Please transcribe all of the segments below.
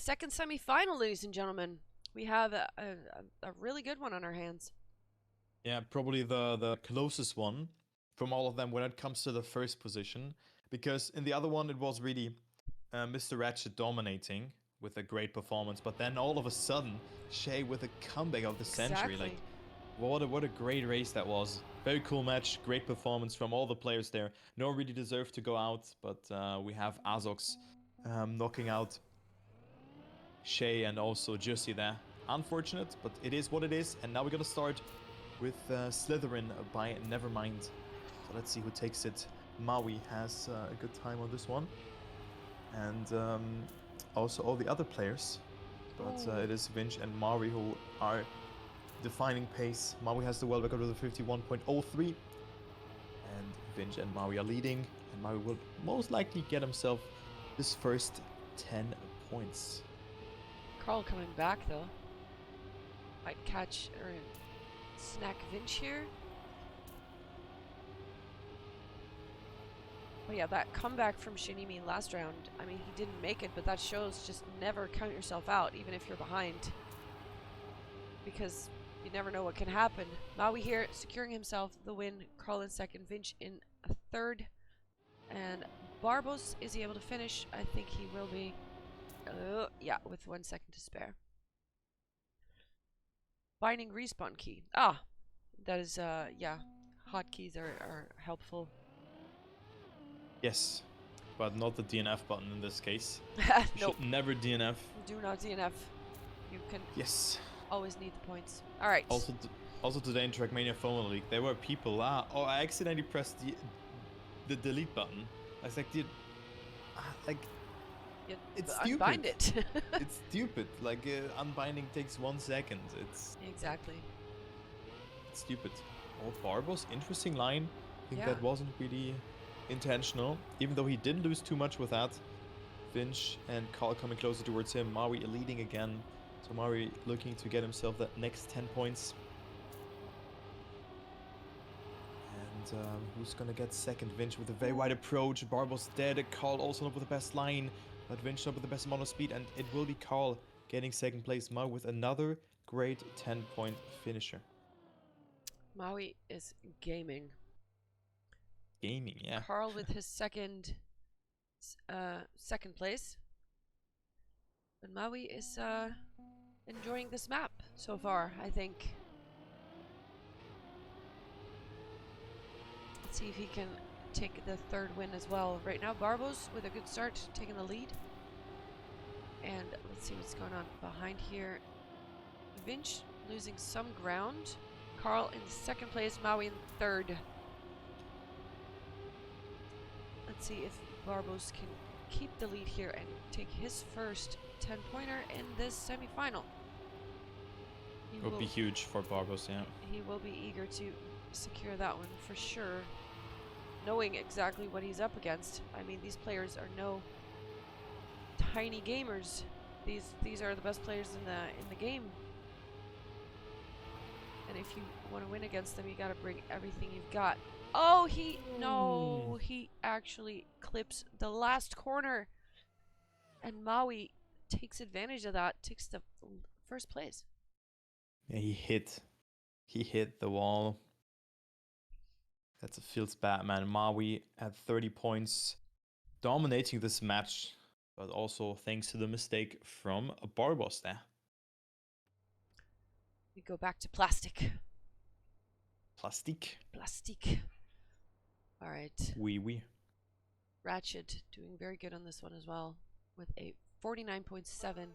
second semi-final, ladies and gentlemen. We have a really good one on our hands. Yeah, probably the closest one from all of them when it comes to the first position. Because in the other one, it was really Mr. Ratchet dominating with a great performance. But then all of a sudden, Shay with a comeback of the century. Like, what a great race that was. Very cool match, great performance from all the players there. No one really deserved to go out, but we have Azox knocking out Shay and also Jussi there. Unfortunate, but it is what it is. And now we're gonna start with Slytherin by Nevermind. So let's see who takes it. Maui has a good time on this one. And also all the other players. But it is VIINCH and Maui who are defining pace. Maui has the world record with a 51.03. And VIINCH and Maui are leading. And Maui will most likely get himself his first 10 points. Carl coming back though. Might catch or snack VIINCH here. But yeah, that comeback from Shinimi last round, I mean, he didn't make it, but that shows just never count yourself out, even if you're behind. Because you never know what can happen. Maui here, securing himself the win. Carl in second, VIINCH in a third. And Barbos, is he able to finish? I think he will be. Yeah, with 1 second to spare. Binding respawn key. Ah, that is, yeah, hotkeys are helpful. Yes, but not the DNF button in this case. Nope. Should never DNF. Do not DNF. You can always need the points. All right. Also today in Trackmania Phone League, there were people. Oh, I accidentally pressed the delete button. I was like, dude, it's stupid. Unbind it. It's stupid. Like unbinding takes 1 second. It's stupid. Oh, Barbos, interesting line. I think that wasn't really intentional, even though he didn't lose too much with that. VIINCH and Carl coming closer towards him. Maui leading again. So Maui looking to get himself that next 10 points. And who's gonna get second? VIINCH with a very wide approach. Barbos dead. Carl also not with the best line, but VIINCH not with the best amount of speed, and it will be Carl getting second place. Maui with another great 10-point finisher. Maui is gaming. Yeah. Carl with his second place. But Maui is enjoying this map so far, I think. Let's see if he can take the third win as well. Right now, Barbos with a good start, taking the lead. And let's see what's going on behind here. VIINCH losing some ground. Carl in second place, Maui in third. Let's see if Barbos can keep the lead here and take his first 10-pointer in this semi-final. It would be huge for Barbos, yeah. He will be eager to secure that one for sure, knowing exactly what he's up against. I mean, these players are no tiny gamers. These are the best players in the game. And if you want to win against them, you got to bring everything you've got. Oh, he actually clips the last corner. And Maui takes advantage of that, takes the first place. Yeah, he hit the wall. That feels bad, man. Maui at 30 points, dominating this match, but also thanks to the mistake from Barbos there. We go back to plastic. Plastic. All right. Oui. Ratchet doing very good on this one as well with a 49.7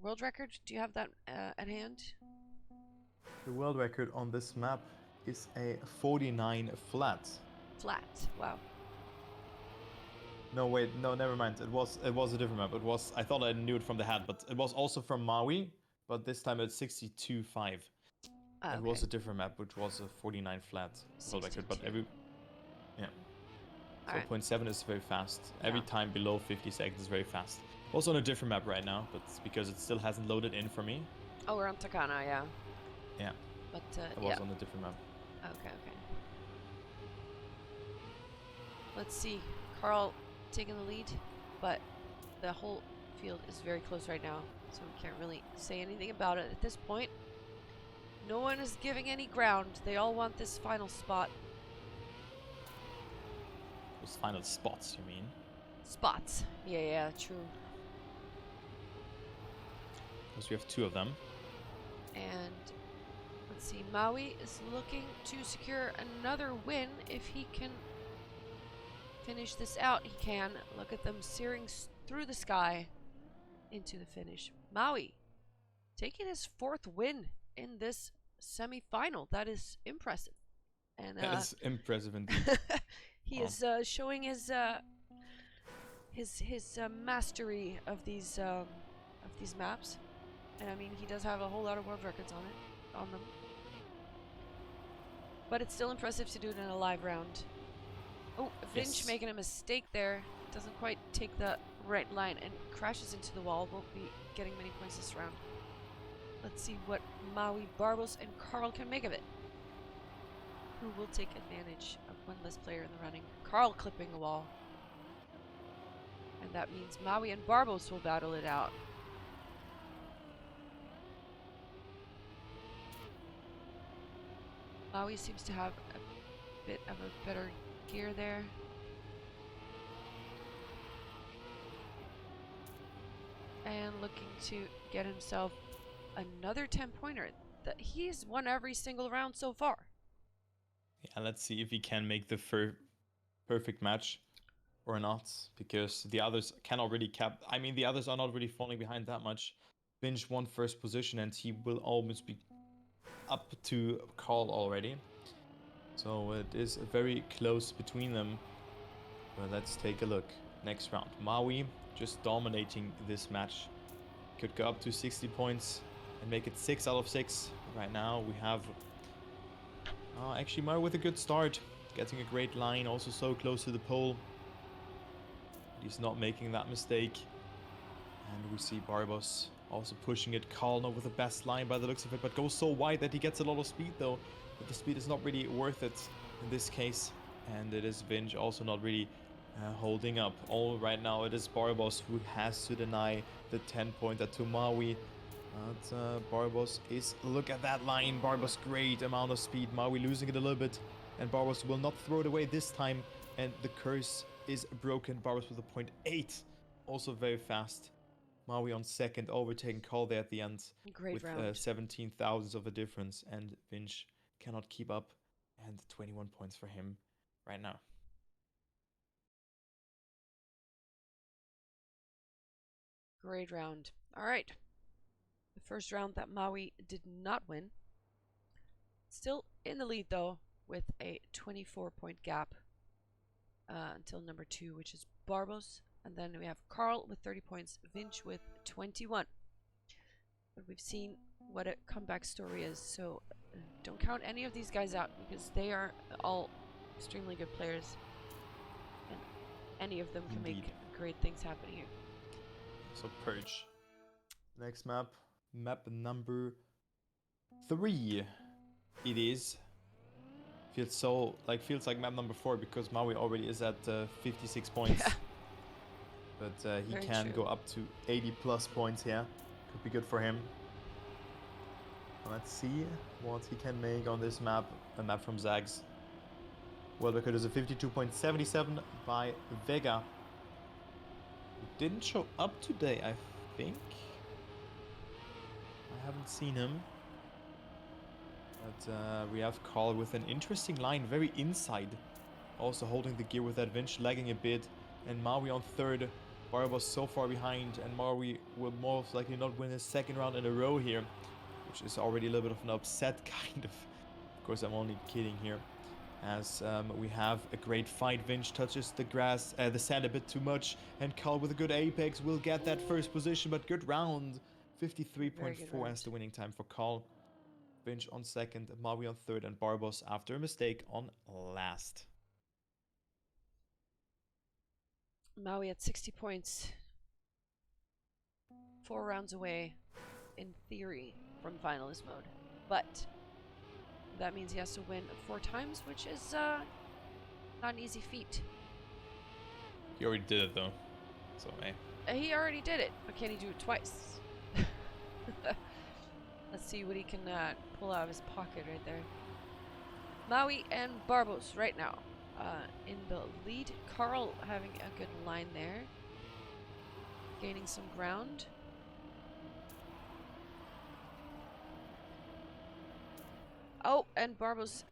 world record. Do you have that at hand? The world record on this map is a 49 flat. Wow. No, wait, no, never mind. It was a different map. I thought I knew it from the head, but it was also from Maui, but this time it's 62.5. Okay. It was a different map, which was a 49 flat world record, but so 0.7 is very fast. Every time below 50 seconds is very fast. Also on a different map right now, but it's because it still hasn't loaded in for me. Oh, we're on Takana, yeah. Yeah. But it was on a different map. Okay. Let's see. Carl taking the lead, but the whole field is very close right now, so we can't really say anything about it at this point. No one is giving any ground. They all want this final spot. Those final spots, you mean? Spots. Yeah, true. Because we have 2 of them. And let's see, Maui is looking to secure another win if he can finish this out. He can. Look at them searing through the sky into the finish. Maui taking his 4th win in this semi-final. That is impressive. And That is impressive indeed. he is showing his mastery of these maps. And I mean, he does have a whole lot of world records on them. But it's still impressive to do it in a live round. Oh, VIINCH making a mistake there. Doesn't quite take the right line and crashes into the wall. Won't be getting many points this round. Let's see what Maui, Barbos, and Carl can make of it. Who will take advantage of one less player in the running? Carl clipping the wall. And that means Maui and Barbos will battle it out. Maui seems to have a bit of a better gear there. And looking to get himself another 10-pointer. He's won every single round so far. Yeah, let's see if he can make the perfect match or not, because the others can already cap. I mean, the others are not really falling behind that much. VIINCH won 1st position, and he will almost be up to Carl already. So it is very close between them. But let's take a look. Next round. Maui just dominating this match. Could go up to 60 points and make it 6 out of 6. Right now we have actually Maui with a good start. Getting a great line, also so close to the pole. But he's not making that mistake. And we see Barbos also pushing it. Carl not with the best line by the looks of it, but goes so wide that he gets a lot of speed though. But the speed is not really worth it in this case. And it is VIINCH also not really holding up. All right now it is Barbos who has to deny the 10-pointer to Maui. But Barbos is, look at that line. Barbos great amount of speed. Maui losing it a little bit. And Barbos will not throw it away this time. And the curse is broken. Barbos with a 0.8. Also very fast. Maui on 2nd, overtaking Carl there at the end. Great round. With 17 thousandths of a difference. And VIINCH cannot keep up. And 21 points for him right now. Great round. All right. The first round that Maui did not win. Still in the lead though, with a 24-point gap until number 2, which is Barbos. And then we have Carl with 30 points, VIINCH with 21. But we've seen what a comeback story is, so don't count any of these guys out because they are all extremely good players. And any of them can make great things happen here. So Purge. Next map. Map number 3. It is. Feels like map number 4 because Maui already is at 56 points. Yeah. But he can go up to 80 plus points here. Could be good for him. Let's see what he can make on this map. A map from Zags. World record is a 52.77 by Vega. Who didn't show up today, I think. I haven't seen him. But we have Carl with an interesting line, very inside. Also holding the gear with that VIINCH, lagging a bit. And Maui on 3rd. Barbos so far behind, and Maui will most likely not win his 2nd round in a row here. Which is already a little bit of an upset, kind of. Of course, I'm only kidding here. As we have a great fight. VIINCH touches the sand a bit too much. And Carl with a good apex will get that 1st position, but good round. 53.4 as the winning time for Carl. VIINCH on 2nd, Maui on 3rd, and Barbos after a mistake on last. Maui at 60 points. 4 rounds away, in theory, from finalist mode. But that means he has to win 4 times, which is not an easy feat. He already did it though. So, hey. He already did it, but can he do it twice? Let's see what he can pull out of his pocket right there. Maui and Barbos right now in the lead. Carl having a good line there. Gaining some ground. Oh, and Barbos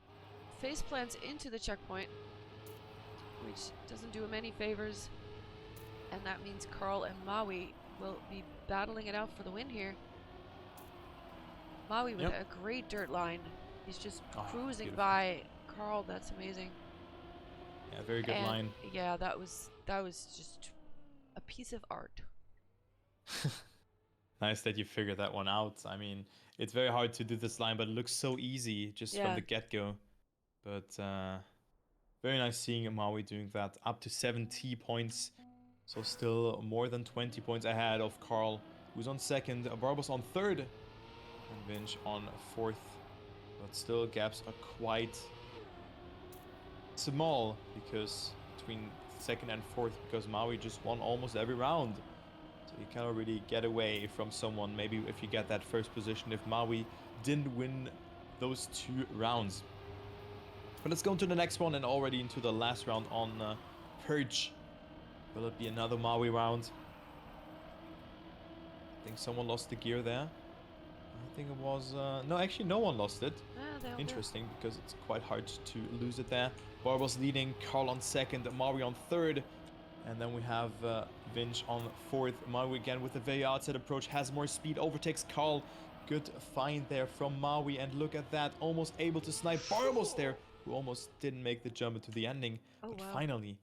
face plants into the checkpoint, which doesn't do him any favors. And that means Carl and Maui will be battling it out for the win here. Maui with a great dirt line. He's just cruising beautiful. by Carl. That's amazing. Yeah, very good line. Yeah, that was just a piece of art. Nice that you figured that one out. I mean, it's very hard to do this line, but it looks so easy just from the get-go. But very nice seeing Maui doing that. Up to 70 points. So still more than 20 points ahead of Carl, who's on second. Barbos on third. And VIINCH on fourth. But still gaps are quite small because between second and fourth, because Maui just won almost every round. So you cannot really get away from someone, maybe if you get that first position, if Maui didn't win those 2 rounds. But let's go into the next one and already into the last round on Purge. Will it be another Maui round? I think someone lost the gear there. I think it was... no, actually no one lost it. Interesting, because it's quite hard to lose it there. Barbos leading, Carl on second, Maui on third. And then we have VIINCH on fourth. Maui again with a very outside approach, has more speed, overtakes Carl. Good find there from Maui, and look at that, almost able to snipe Barbos there, who almost didn't make the jump into the ending. But finally,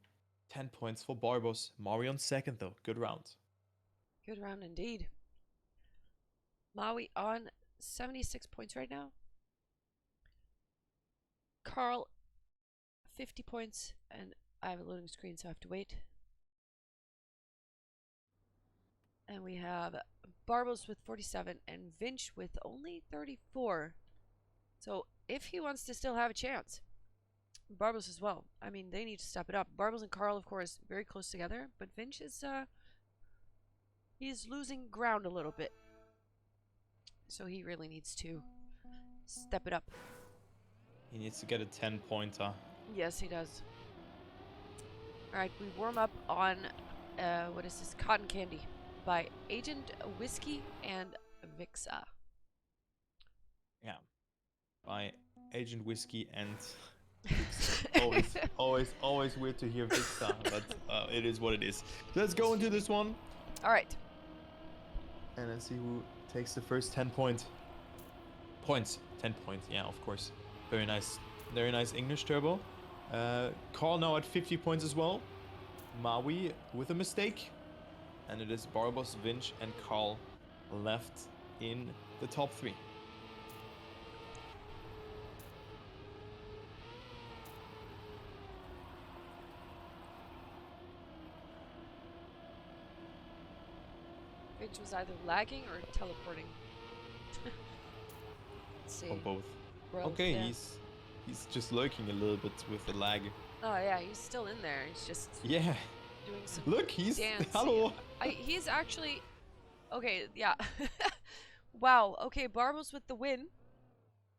10 points for Barbos. Maui on second though, good round. Good round indeed. Maui on 76 points right now. Carl, 50 points, and I have a loading screen, so I have to wait. And we have Barbos with 47 and VIINCH with only 34. So if he wants to still have a chance, Barbos as well. I mean, they need to step it up. Barbos and Carl, of course, very close together, but VIINCH is he's losing ground a little bit. So he really needs to step it up. He needs to get a 10-pointer. Yes, he does. Alright, we warm up on, what is this? Cotton Candy by Agent Whiskey and Vixa. Yeah. By Agent Whiskey and Vixa. always weird to hear Vixa, but it is what it is. Let's go into this one. Alright. And let's see who takes the first 10 points. 10 points, yeah, of course. Very nice. Very nice LuckersTurbo. Carl now at 50 points as well. Maui with a mistake. And it is Barbos, VIINCH, and Carl left in the top 3. VIINCH was either lagging or teleporting. Let's see. Or both. Growth, okay, yeah. he's just lurking a little bit with the lag. Oh yeah, he's still in there. He's just doing some Look, he's dance. hello. He's actually okay. Yeah. Wow. Okay, Barbos with the win.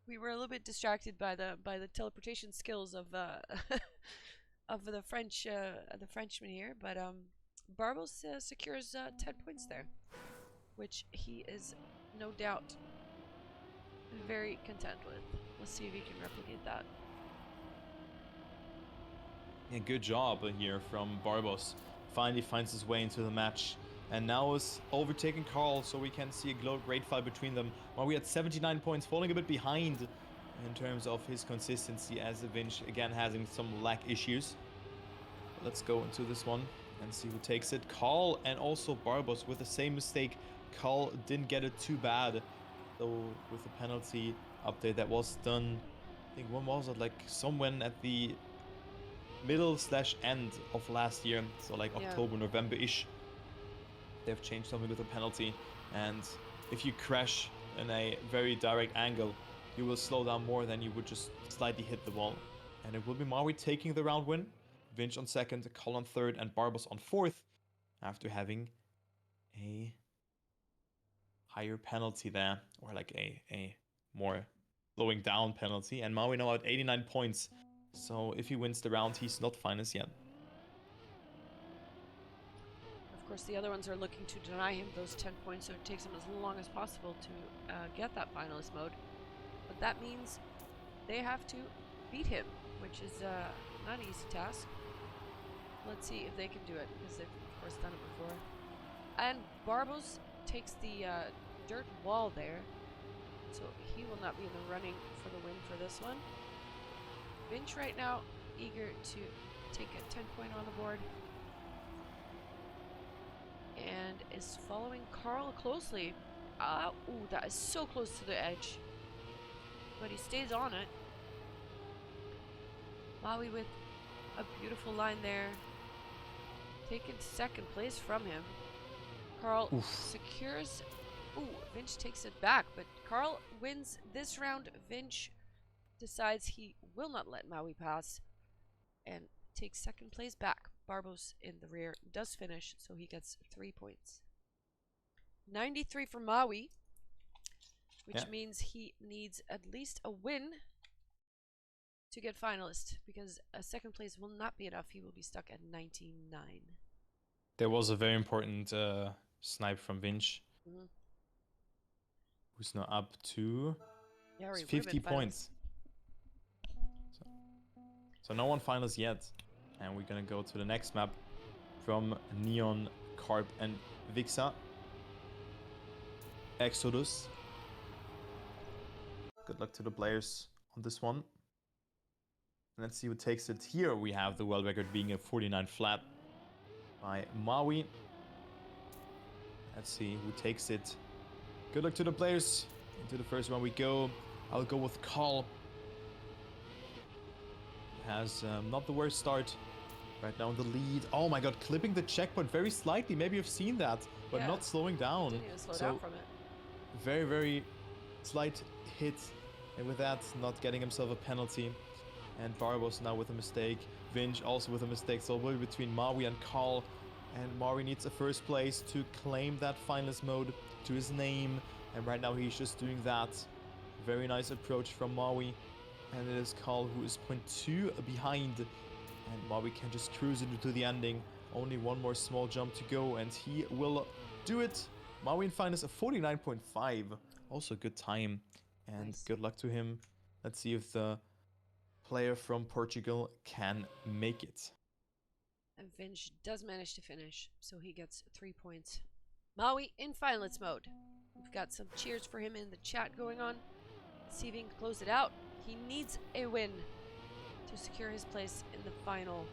We were a little bit distracted by the teleportation skills of of the Frenchman here, but Barbos secures 10 points there, which he is no doubt very content with. Let's see if he can replicate that. Yeah, good job here from Barbos. Finally finds his way into the match. And now is overtaking Carl, so we can see a great fight between them. While we had 79 points, falling a bit behind in terms of his consistency, as VIINCH again having some lag issues. Let's go into this one and see who takes it. Carl and also Barbos with the same mistake. Carl didn't get it too bad, though with the penalty update that was done. I think when was it? Like somewhere at the middle/end of last year, so like October, November-ish. They've changed something with the penalty, and if you crash in a very direct angle, you will slow down more than you would just slightly hit the wall. And it will be Maui taking the round win. VIINCH on second, Carl on third, and Barbos on fourth, after having a higher penalty there, or like a more slowing down penalty. And Maui now at 89 points. So if he wins the round, he's not finalist yet. Of course, the other ones are looking to deny him those 10 points, so it takes him as long as possible to get that finalist mode. But that means they have to beat him, which is not an easy task. Let's see if they can do it, because they've, of course, done it before. And Barbos takes the dirt wall there, so he will not be in the running for the win for this one. VIINCH right now eager to take a 10-point on the board, and is following Carl closely. Ooh, that is so close to the edge, but he stays on it. Maui with a beautiful line there, taking second place from him. Carl secures. Ooh, VIINCH takes it back, but Carl wins this round. VIINCH decides he will not let Maui pass and takes second place back. Barbos in the rear does finish, so he gets 3 points. 93 for Maui, which means he needs at least a win to get finalist, because a second place will not be enough. He will be stuck at 99. There was a very important snipe from VIINCH, who's now up to 50 points. So no one finals yet. And we're gonna go to the next map from Neon, Carp, and Vixa. Exodus. Good luck to the players on this one. Let's see who takes it. Here we have the world record being a 49 flat by Maui. Let's see who takes it. Good luck to the players. Into the first one we go. I'll go with Carl. Has not the worst start. Right now in the lead. Oh my god, clipping the checkpoint very slightly. Maybe you've seen that, but not slowing down. Didn't even slow down from it. Very, very slight hit. And with that, not getting himself a penalty. And Barbos now with a mistake. VIINCH also with a mistake. So we'll be between Maui and Carl. And Maui needs a first place to claim that finalist mode to his name. And right now he's just doing that. Very nice approach from Maui. And it is Carl who is 0.2 behind. And Maui can just cruise into the ending. Only one more small jump to go, and he will do it. Maui in finals a 49.5. Also a good time. And good luck to him. Let's see if the player from Portugal can make it. And VIINCH does manage to finish, so he gets 3 points. Maui in finalist mode. We've got some cheers for him in the chat going on. Let's see if he can close it out. He needs a win to secure his place in the final.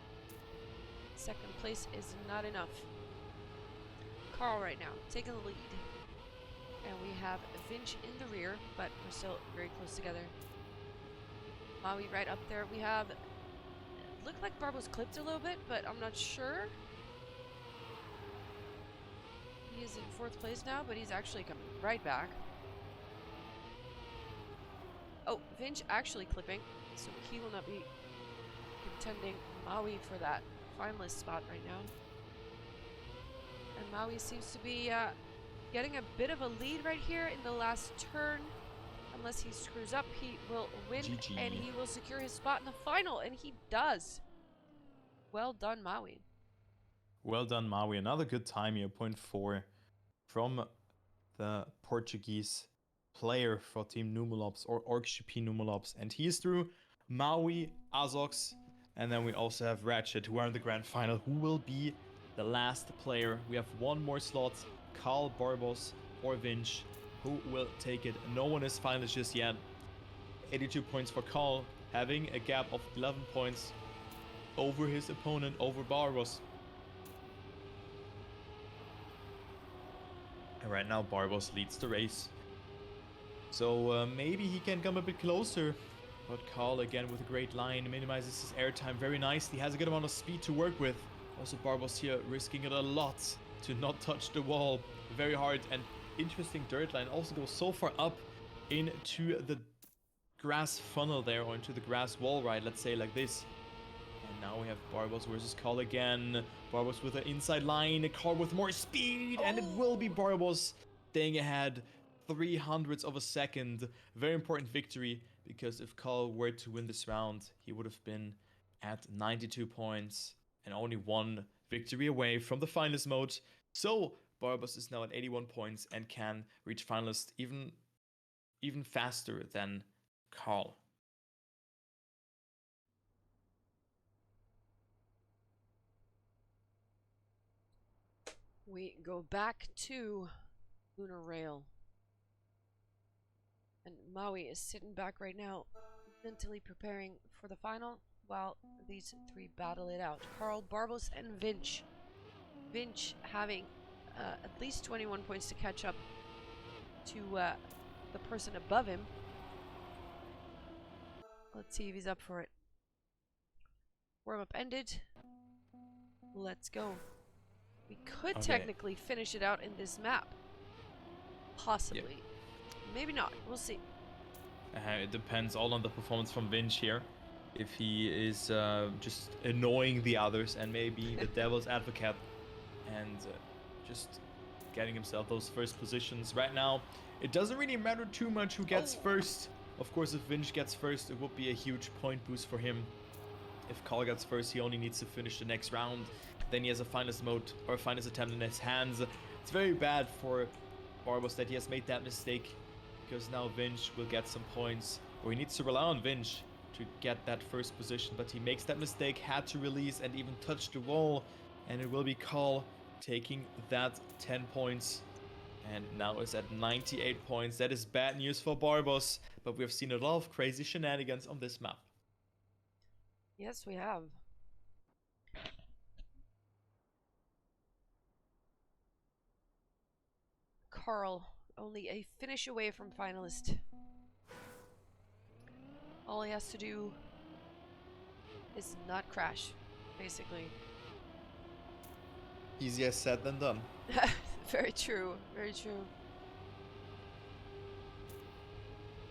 Second place is not enough. Carl right now taking the lead. And we have VIINCH in the rear, but we're still very close together. Maui right up there. We have... It looked like Barbos clipped a little bit, but I'm not sure. He is in 4th place now, but he's actually coming right back. Oh, VIINCH actually clipping, so he will not be contending Maui for that finalist spot right now. And Maui seems to be getting a bit of a lead right here in the last turn. Unless he screws up, he will win GG. and he will secure his spot in the final, and he does. Well done, Maui. Well done, Maui. Another good time here, 0.4 from the Portuguese player for Team Numalops or OrgGP Numalops. And he is through. Maui, Azox, and then we also have Ratchet, who are in the grand final, who will be the last player. We have one more slot, Carl, Barbos, or VIINCH, who will take it. No one is finalist just yet. 82 points for Carl, having a gap of 11 points over his opponent, over Barbos. And right now Barbos leads the race. So maybe he can come a bit closer. But Carl again with a great line, minimizes his airtime very nicely, has a good amount of speed to work with. Also Barbos here risking it a lot to not touch the wall. Very hard, and interesting dirt line. Also goes so far up into the grass funnel there, or into the grass wall, right? Let's say like this. And Now we have Barbos versus Carl again. Barbos with an inside line, Carl with more speed, and it will be Barbos staying ahead 300ths of a second. Very important victory, because if Carl were to win this round, he would have been at 92 points and only one victory away from the finalist mode. So Barbos is now at 81 points and can reach finalist even faster than Carl. We go back to Lunar Rail. And Maui is sitting back right now, mentally preparing for the final, while these three battle it out. Carl, Barbos, and VIINCH. VIINCH having at least 21 points to catch up to the person above him. Let's see if he's up for it. Warm-up ended. Let's go. We could technically finish it out in this map. Possibly. Yep. Maybe not. We'll see. It depends all on the performance from VIINCH here. If he is just annoying the others and maybe the devil's advocate and just getting himself those first positions. Right now, it doesn't really matter too much who gets first. Of course, if VIINCH gets first, it would be a huge point boost for him. If Carl gets first, he only needs to finish the next round. Then he has a finalist mode or a finalist attempt in his hands. It's very bad for Barbos that he has made that mistake, because now VIINCH will get some points, or he needs to rely on VIINCH to get that first position, but he makes that mistake, had to release and even touch the wall, and it will be Carl taking that 10 points, and now is at 98 points. That is bad news for Barbos, but we have seen a lot of crazy shenanigans on this map. Yes, we have. Carl, only a finish away from finalist. All he has to do is not crash, basically. Easier said than done. Very true, very true.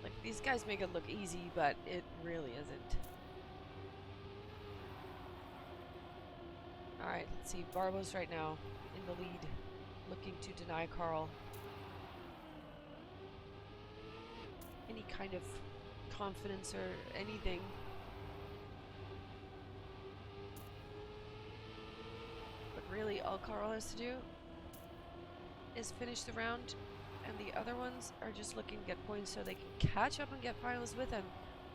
Like, these guys make it look easy, but it really isn't. Alright, let's see. Barbos right now in the lead, looking to deny Carl any kind of confidence or anything. But really, all Carl has to do is finish the round, and the other ones are just looking to get points so they can catch up and get finalists with him.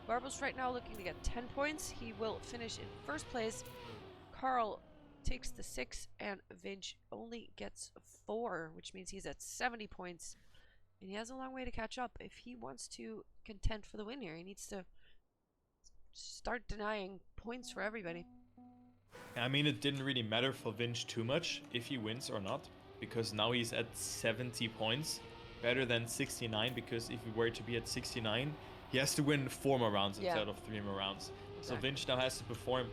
Barbos right now looking to get 10 points. He will finish in first place. Carl takes the 6, and VIINCH only gets 4, which means he's at 70 points. And he has a long way to catch up. If he wants to contend for the win here, he needs to start denying points for everybody. I mean, it didn't really matter for VIINCH too much if he wins or not, because now he's at 70 points, better than 69, because if he were to be at 69, he has to win 4 more rounds instead of 3 more rounds. Exactly. So VIINCH now has to perform.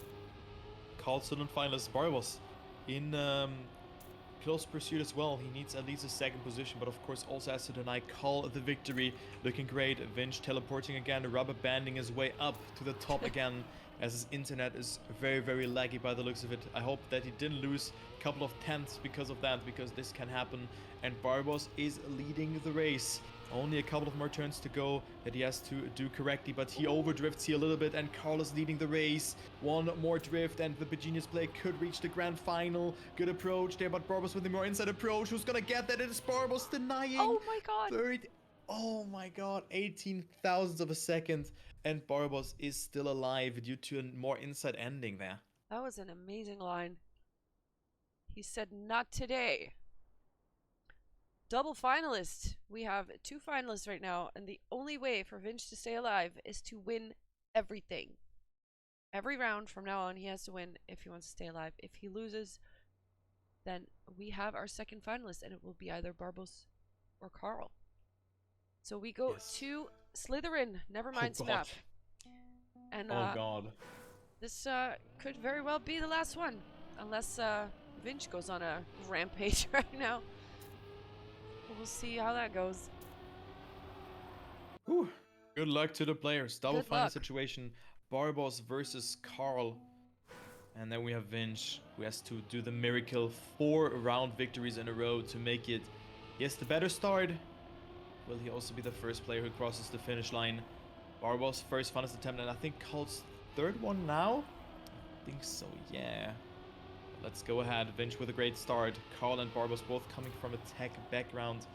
Carl still in finalist. Barbos in close pursuit as well. He needs at least a second position, but of course also has to deny Carl the victory. Looking great. VIINCH teleporting again, rubber banding his way up to the top again, as his internet is very, very laggy by the looks of it. I hope that he didn't lose a couple of tenths because of that, because this can happen. And Barbos is leading the race. Only a couple of more turns to go that he has to do correctly, but he overdrifts here a little bit, and Carl is leading the race. One more drift and the beGenius play could reach the grand final. Good approach there, but Barbos with a more inside approach. Who's gonna get that? It is Barbos denying. Oh my god. Oh my god, 18 thousandths of a second, and Barbos is still alive due to a more inside ending there. That was an amazing line. He said, "Not today." Double finalists. We have 2 finalists right now, and the only way for VIINCH to stay alive is to win everything. Every round from now on, he has to win if he wants to stay alive. If he loses, then we have our second finalist, and it will be either Barbos or Carl. So we go to Slytherin, Nevermind's map. And god. This could very well be the last one, unless VIINCH goes on a rampage right now. We'll see how that goes. Whew. Good luck to the players. Double final situation. Barbos versus Carl. And then we have VIINCH, who has to do the miracle 4 round victories in a row to make it. He has the better start. Will he also be the first player who crosses the finish line? Barbos' first finals attempt, and I think Carl's third one now? I think so, yeah. Let's go ahead. VIINCH with a great start. Carl and Barbos both coming from a tech background.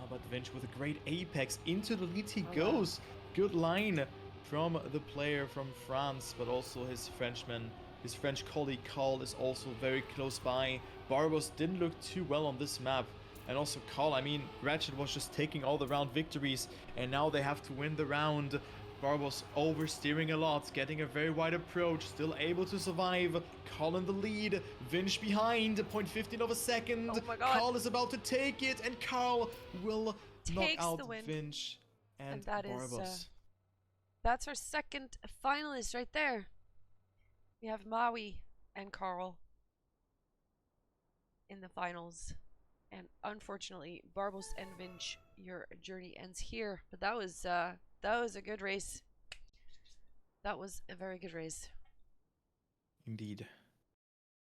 But VIINCH with a great apex. Into the lead he goes. Wow. Good line from the player from France, but also his Frenchman. His French colleague Carl is also very close by. Barbos didn't look too well on this map. And also Carl, I mean, Ratchet was just taking all the round victories, and now they have to win the round. Barbos oversteering a lot, getting a very wide approach, still able to survive. Carl in the lead, VIINCH behind, 0.15 of a second. Oh my god. Carl is about to take it, and Carl will knock Takes out the win. VIINCH and that Barbos. is that's our second finalist right there. We have Maui and Carl in the finals. And unfortunately, Barbos and VIINCH, your journey ends here. But that was a good race. That was a very good race. Indeed.